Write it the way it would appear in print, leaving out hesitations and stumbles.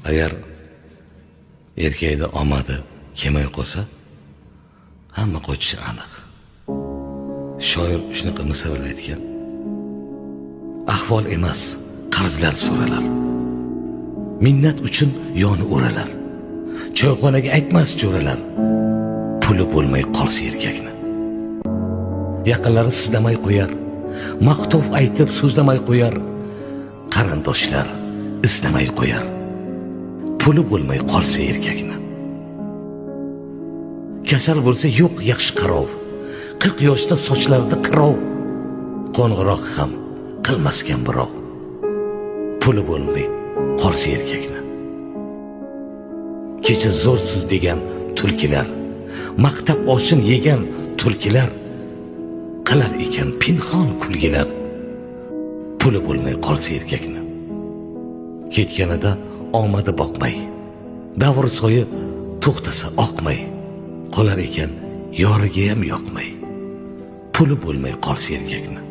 agar erkakda omadi kelmay qolsa, hamma qochishi aniq. Shoir shunaqa misollar aytgan. Ahvol emas, qarzlar so'ralar. Minnat uchun yoni o'ralar. Choyxonaga aytmas jo'ralar. Puli bo'lmay qolsa erkakni. Yaqinlari sizlamay qo'yar. Maqtov aytib so'zlamay qo'yar. Qarindoshlar islamay qo'yar. Puli bo'lmay qolsa erkakni. Kasal bo'lsa yo'q yaxshi qarov. 40 yoshda sochlarida qirov. Qo'ng'iroq ham qilmasgan birov. Puli bo'lmay qolsa erkakni. Kecha zo'rsiz degan tulkilar, maqtab oshin yegan tulkilar qilar ekan pinhon kulgilar. Puli bo'lmay qolsa erkakni. Ketganida omadi boqmay, davr soyi to'xtasa oqmay, qolar ekan yoriga ham yoqmay. Puli bo'lmay qolsa erkakni.